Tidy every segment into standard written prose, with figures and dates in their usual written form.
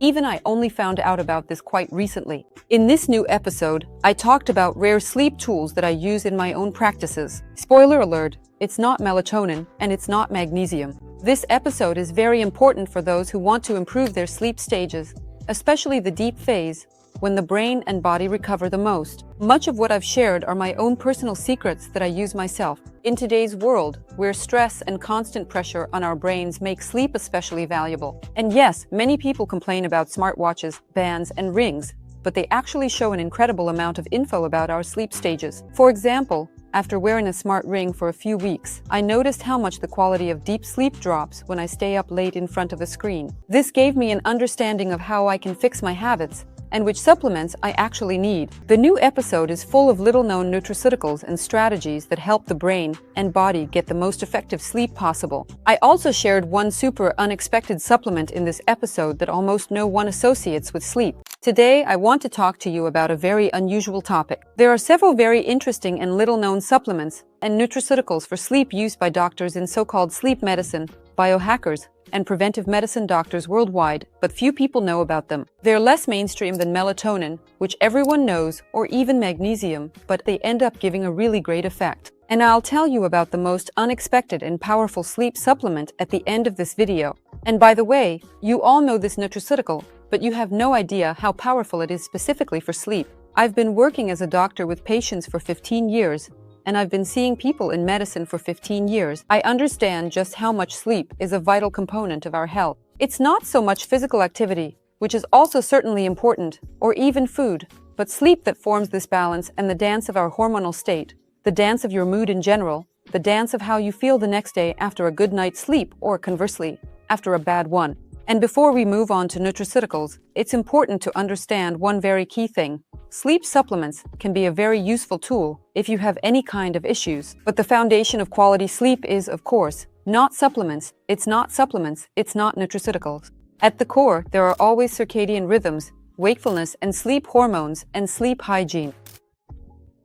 Even I only found out about this quite recently. In this new episode, I talked about rare sleep tools that I use in my own practices. Spoiler alert, it's not melatonin and it's not magnesium. This episode is very important for those who want to improve their sleep stages, especially the deep phase, when the brain and body recover the most. Much of what I've shared are my own personal secrets that I use myself. In today's world, where stress and constant pressure on our brains make sleep especially valuable. And yes, many people complain about smartwatches, bands, and rings, but they actually show an incredible amount of info about our sleep stages. For example, after wearing a smart ring for a few weeks, I noticed how much the quality of deep sleep drops when I stay up late in front of a screen. This gave me an understanding of how I can fix my habits and which supplements I actually need. The new episode is full of little-known nutraceuticals and strategies that help the brain and body get the most effective sleep possible. I also shared one super unexpected supplement in this episode that almost no one associates with sleep. Today, I want to talk to you about a very unusual topic. There are several very interesting and little-known supplements and nutraceuticals for sleep used by doctors in so-called sleep medicine, biohackers, and preventive medicine doctors worldwide, but few people know about them. They're less mainstream than melatonin, which everyone knows, or even magnesium, but they end up giving a really great effect. And I'll tell you about the most unexpected and powerful sleep supplement at the end of this video. And by the way, you all know this nutraceutical, but you have no idea how powerful it is specifically for sleep. I've been working as a doctor with patients for 15 years, and I've been seeing people in medicine for 15 years. I understand just how much sleep is a vital component of our health. It's not so much physical activity, which is also certainly important, or even food, but sleep that forms this balance and the dance of our hormonal state, the dance of your mood in general, the dance of how you feel the next day after a good night's sleep, or conversely, after a bad one. And before we move on to nutraceuticals, it's important to understand one very key thing. Sleep supplements can be a very useful tool if you have any kind of issues. But the foundation of quality sleep is, of course, not supplements. It's not nutraceuticals. At the core, there are always circadian rhythms, wakefulness and sleep hormones, and sleep hygiene.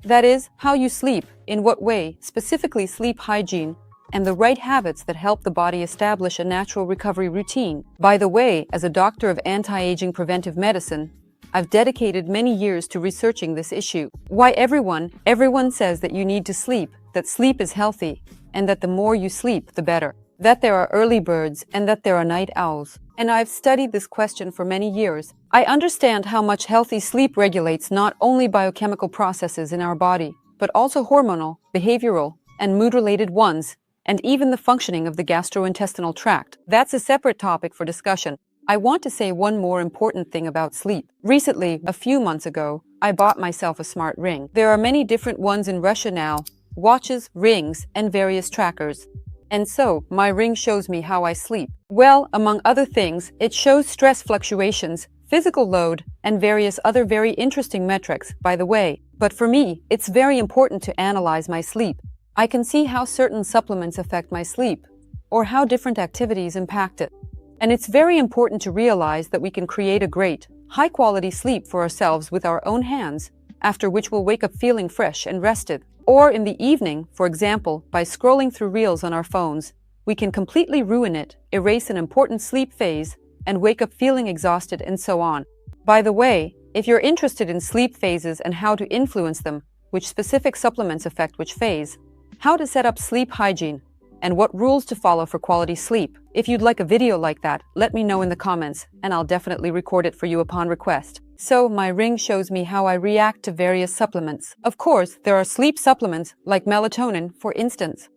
That is, how you sleep, in what way, specifically sleep hygiene, and the right habits that help the body establish a natural recovery routine. By the way, as a doctor of anti-aging preventive medicine, I've dedicated many years to researching this issue. Why everyone says that you need to sleep, that sleep is healthy, and that the more you sleep, the better. That there are early birds and that there are night owls. And I've studied this question for many years. I understand how much healthy sleep regulates not only biochemical processes in our body, but also hormonal, behavioral, and mood-related ones, and even the functioning of the gastrointestinal tract. That's a separate topic for discussion. I want to say one more important thing about sleep. Recently, a few months ago, I bought myself a smart ring. There are many different ones in Russia now, watches, rings, and various trackers. And so, my ring shows me how I sleep. Well, among other things, it shows stress fluctuations, physical load, and various other very interesting metrics, by the way. But for me, it's very important to analyze my sleep. I can see how certain supplements affect my sleep, or how different activities impact it. And it's very important to realize that we can create a great, high-quality sleep for ourselves with our own hands, after which we'll wake up feeling fresh and rested. Or in the evening, for example, by scrolling through reels on our phones, we can completely ruin it, erase an important sleep phase, and wake up feeling exhausted and so on. By the way, if you're interested in sleep phases and how to influence them, which specific supplements affect which phase, how to set up sleep hygiene, and what rules to follow for quality sleep. If you'd like a video like that, let me know in the comments, and I'll definitely record it for you upon request. So, my ring shows me how I react to various supplements. Of course, there are sleep supplements, like melatonin, for instance.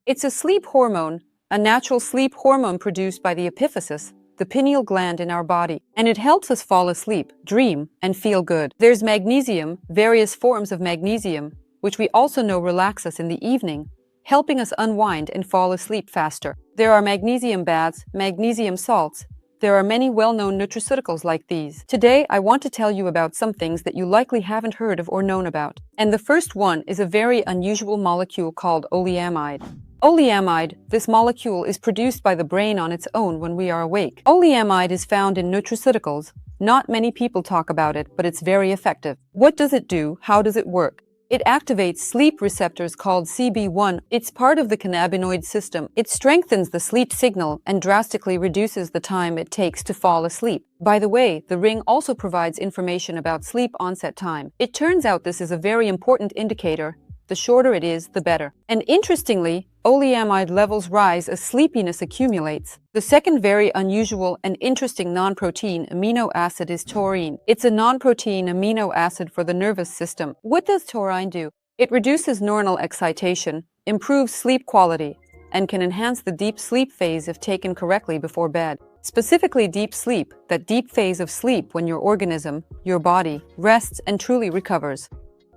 It's a sleep hormone, a natural sleep hormone produced by the epiphysis, the pineal gland in our body, and it helps us fall asleep, dream, and feel good. There's magnesium, various forms of magnesium, which we also know relax us in the evening, helping us unwind and fall asleep faster. There are magnesium baths, magnesium salts. There are many well-known nutraceuticals like these. Today, I want to tell you about some things that you likely haven't heard of or known about. And the first one is a very unusual molecule called oleamide. Oleamide, this molecule is produced by the brain on its own when we are awake. Oleamide is found in nutraceuticals. Not many people talk about it, but it's very effective. What does it do? How does it work? It activates sleep receptors called CB1. It's part of the cannabinoid system. It strengthens the sleep signal and drastically reduces the time it takes to fall asleep. By the way, the ring also provides information about sleep onset time. It turns out this is a very important indicator. The shorter it is, the better. And interestingly, oleamide levels rise as sleepiness accumulates. The second very unusual and interesting non-protein amino acid is taurine. It's a non-protein amino acid for the nervous system. What does taurine do? It reduces neuronal excitation, improves sleep quality, and can enhance the deep sleep phase if taken correctly before bed. Specifically deep sleep, that deep phase of sleep when your organism, your body, rests and truly recovers.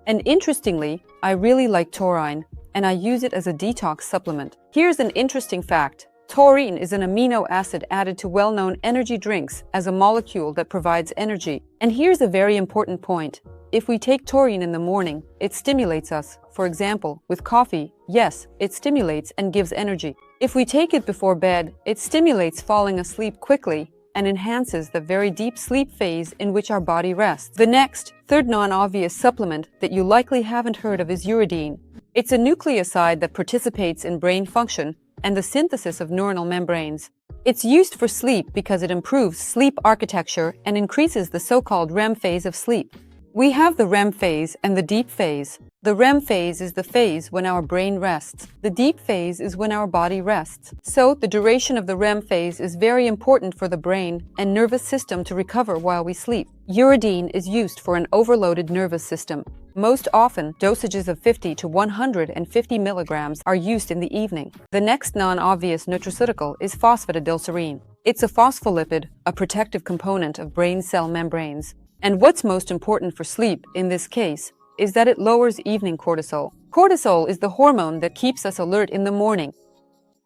And interestingly, I really like taurine, and I use it as a detox supplement. Here's an interesting fact. Taurine is an amino acid added to well-known energy drinks as a molecule that provides energy. And here's a very important point. If we take taurine in the morning, it stimulates us. For example, with coffee, yes, it stimulates and gives energy. If we take it before bed, it stimulates falling asleep quickly and enhances the very deep sleep phase in which our body rests. The third non-obvious supplement that you likely haven't heard of is uridine. It's a nucleoside that participates in brain function and the synthesis of neuronal membranes. It's used for sleep because it improves sleep architecture and increases the so-called REM phase of sleep. We have the REM phase and the deep phase. The REM phase is the phase when our brain rests. The deep phase is when our body rests. So, the duration of the REM phase is very important for the brain and nervous system to recover while we sleep. Uridine is used for an overloaded nervous system. Most often, dosages of 50 to 150 milligrams are used in the evening. The next non-obvious nutraceutical is phosphatidylserine. It's a phospholipid, a protective component of brain cell membranes. And what's most important for sleep, in this case, is that it lowers evening cortisol. Cortisol is the hormone that keeps us alert in the morning.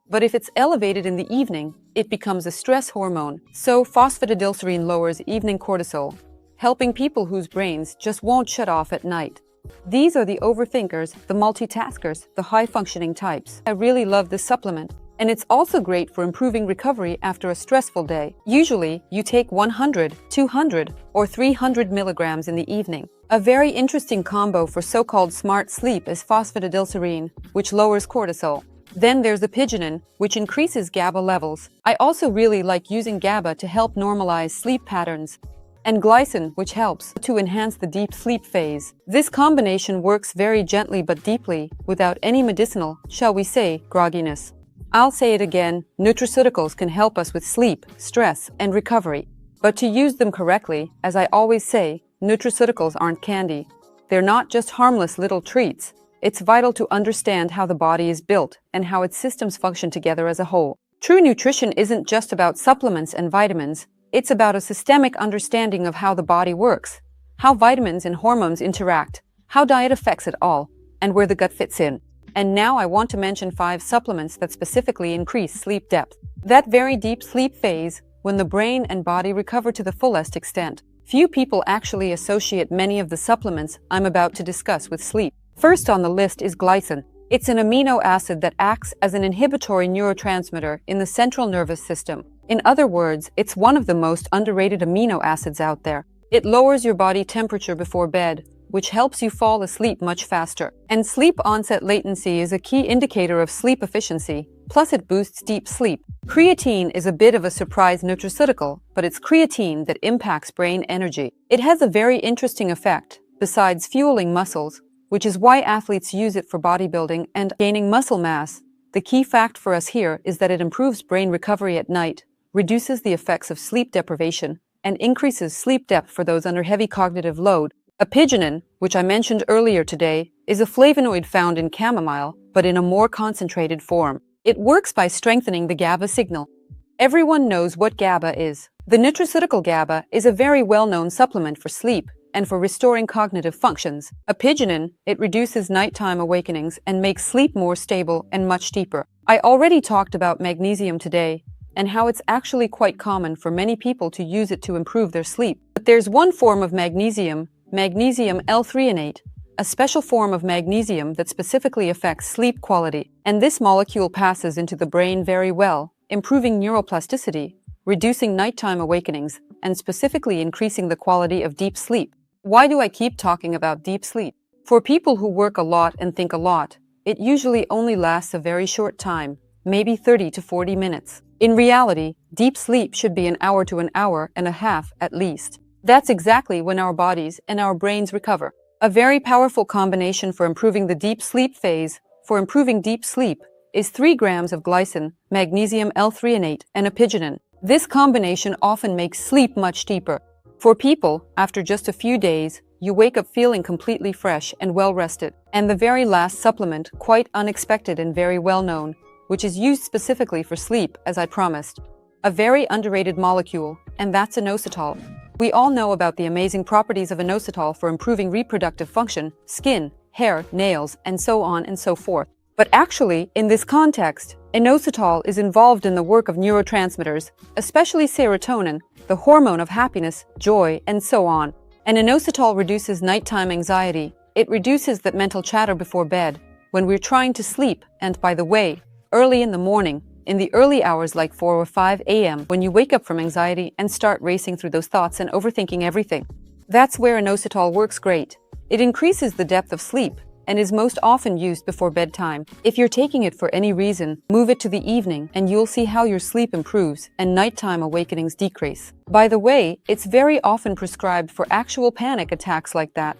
But if it's elevated in the evening, it becomes a stress hormone. So phosphatidylserine lowers evening cortisol, helping people whose brains just won't shut off at night. These are the overthinkers, the multitaskers, the high-functioning types. I really love this supplement. And it's also great for improving recovery after a stressful day. Usually, you take 100, 200, or 300 milligrams in the evening. A very interesting combo for so-called smart sleep is phosphatidylserine, which lowers cortisol. Then there's apigenin, which increases GABA levels. I also really like using GABA to help normalize sleep patterns. And glycine, which helps to enhance the deep sleep phase. This combination works very gently but deeply, without any medicinal, shall we say, grogginess. I'll say it again, nutraceuticals can help us with sleep, stress, and recovery. But to use them correctly, as I always say, nutraceuticals aren't candy. They're not just harmless little treats. It's vital to understand how the body is built and how its systems function together as a whole. True nutrition isn't just about supplements and vitamins. It's about a systemic understanding of how the body works, how vitamins and hormones interact, how diet affects it all, and where the gut fits in. And now I want to mention 5 supplements that specifically increase sleep depth. That very deep sleep phase, when the brain and body recover to the fullest extent. Few people actually associate many of the supplements I'm about to discuss with sleep. First on the list is glycine. It's an amino acid that acts as an inhibitory neurotransmitter in the central nervous system. In other words, it's one of the most underrated amino acids out there. It lowers your body temperature before bed, which helps you fall asleep much faster. And sleep onset latency is a key indicator of sleep efficiency, plus it boosts deep sleep. Creatine is a bit of a surprise nutraceutical, but it's creatine that impacts brain energy. It has a very interesting effect, besides fueling muscles, which is why athletes use it for bodybuilding and gaining muscle mass. The key fact for us here is that it improves brain recovery at night, reduces the effects of sleep deprivation, and increases sleep depth for those under heavy cognitive load. Apigenin, which I mentioned earlier today, is a flavonoid found in chamomile, but in a more concentrated form. It works by strengthening the GABA signal. Everyone knows what GABA is. The nutraceutical GABA is a very well-known supplement for sleep and for restoring cognitive functions. Apigenin, it reduces nighttime awakenings and makes sleep more stable and much deeper. I already talked about magnesium today, and how it's actually quite common for many people to use it to improve their sleep. But there's one form of magnesium L-threonate, a special form of magnesium that specifically affects sleep quality. And this molecule passes into the brain very well, improving neuroplasticity, reducing nighttime awakenings, and specifically increasing the quality of deep sleep. Why do I keep talking about deep sleep? For people who work a lot and think a lot, it usually only lasts a very short time, maybe 30 to 40 minutes. In reality, deep sleep should be an hour to an hour and a half at least. That's exactly when our bodies and our brains recover. A very powerful combination for improving the deep sleep phase, for improving deep sleep, is 3 grams of glycine, magnesium L-threonate, and epigenin. This combination often makes sleep much deeper. For people, after just a few days, you wake up feeling completely fresh and well-rested. And the very last supplement, quite unexpected and very well-known, which is used specifically for sleep, as I promised. A very underrated molecule, and that's inositol. We all know about the amazing properties of inositol for improving reproductive function, skin, hair, nails, and so on and so forth. But actually, in this context, inositol is involved in the work of neurotransmitters, especially serotonin, the hormone of happiness, joy, and so on. And inositol reduces nighttime anxiety. It reduces that mental chatter before bed, when we're trying to sleep, and by the way, early in the morning, in the early hours like 4 or 5 a.m., when you wake up from anxiety and start racing through those thoughts and overthinking everything. That's where inositol works great. It increases the depth of sleep and is most often used before bedtime. If you're taking it for any reason, move it to the evening and you'll see how your sleep improves and nighttime awakenings decrease. By the way, it's very often prescribed for actual panic attacks like that.